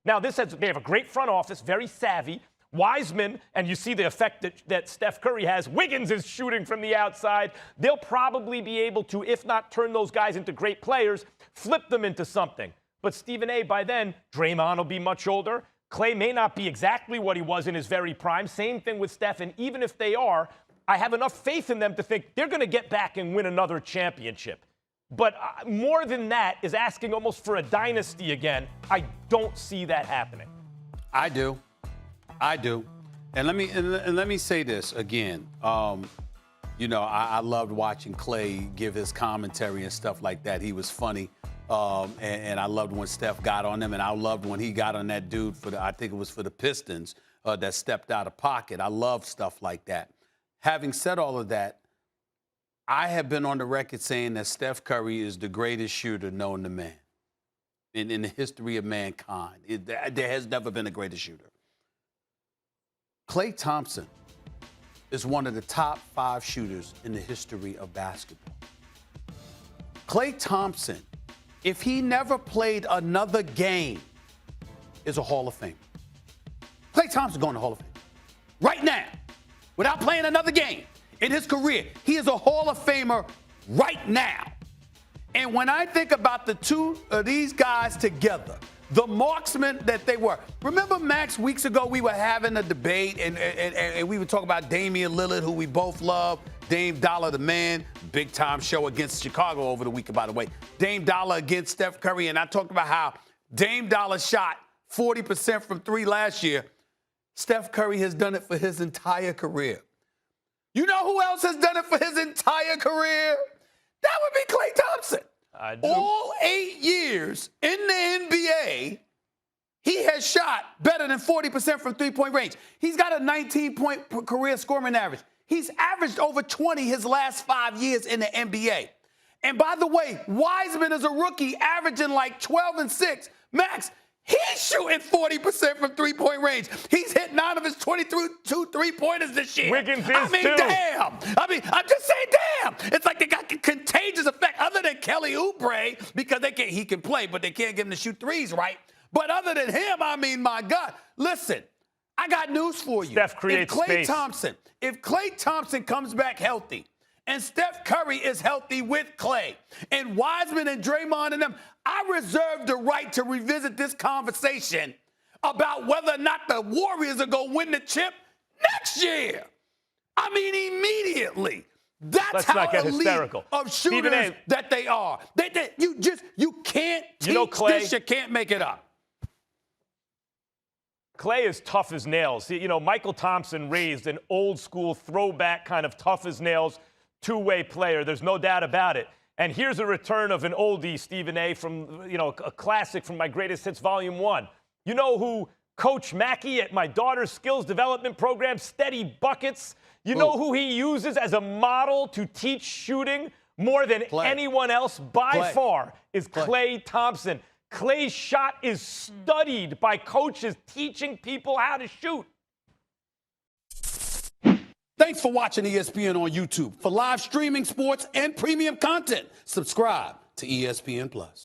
Now, they have a great front office, very savvy. Wiseman, and you see the effect that Steph Curry has. Wiggins is shooting from the outside. They'll probably be able to, if not turn those guys into great players, flip them into something. But Stephen A., by then, Draymond will be much older. Klay may not be exactly what he was in his very prime. Same thing with Steph. And even if they are, I have enough faith in them to think they're going to get back and win another championship. But more than that is asking almost for a dynasty again. I don't see that happening. I do. And let me say this again. I loved watching Klay give his commentary and stuff like that. He was funny. And I loved when Steph got on him, and I loved when he got on that dude I think it was for the Pistons, that stepped out of pocket. I love stuff like that. Having said all of that, I have been on the record saying that Steph Curry is the greatest shooter known to man in the history of mankind. There has never been a greater shooter. Klay Thompson is one of the top 5 shooters in the history of basketball. Klay Thompson, if he never played another game, is a Hall of Famer. Klay Thompson going to Hall of Fame right now, without playing another game in his career. He is a Hall of Famer right now. And when I think about the two of these guys together, the marksmen that they were. Remember, Max, weeks ago we were having a debate and we were talking about Damian Lillard, who we both love. Dame Dollar, the man, big time show against Chicago over the week, by the way. Dame Dollar against Steph Curry. And I talked about how Dame Dollar shot 40% from 3 last year. Steph Curry has done it for his entire career. You know who else has done it for his entire career? That would be Klay Thompson. All 8 years in the NBA, he has shot better than 40% from three-point range. He's got a 19-point career scoring average. He's averaged over 20 his last 5 years in the NBA. And by the way, Wiseman is a rookie averaging like 12 and 6. Max, he's shooting 40% from three-point range. He's hit 9 of his 22 three-pointers this year. Wiggins is too. Damn. I'm just saying, damn. It's like they got a contagious effect. Other than Kelly Oubre, because he can play, but they can't get him to shoot threes, right? But other than him, my God. Listen, I got news for you. Steph creates space. If Klay Thompson comes back healthy, and Steph Curry is healthy with Klay, and Wiseman and Draymond and them, I reserve the right to revisit this conversation about whether or not the Warriors are going to win the chip next year. Immediately. That's how elite of shooters that they are. You can't teach this. You can't make it up. Klay is tough as nails. Michael Thompson raised an old-school throwback kind of tough as nails two-way player. There's no doubt about it. And here's a return of an oldie, Stephen A., from, a classic from my Greatest Hits Volume 1. You know who Coach Mackey at my daughter's skills development program, Steady Buckets, you know who he uses as a model to teach shooting more than anyone else by far is Klay Thompson. Klay's shot is studied by coaches teaching people how to shoot. Thanks for watching ESPN on YouTube. For live streaming sports and premium content, subscribe to ESPN+.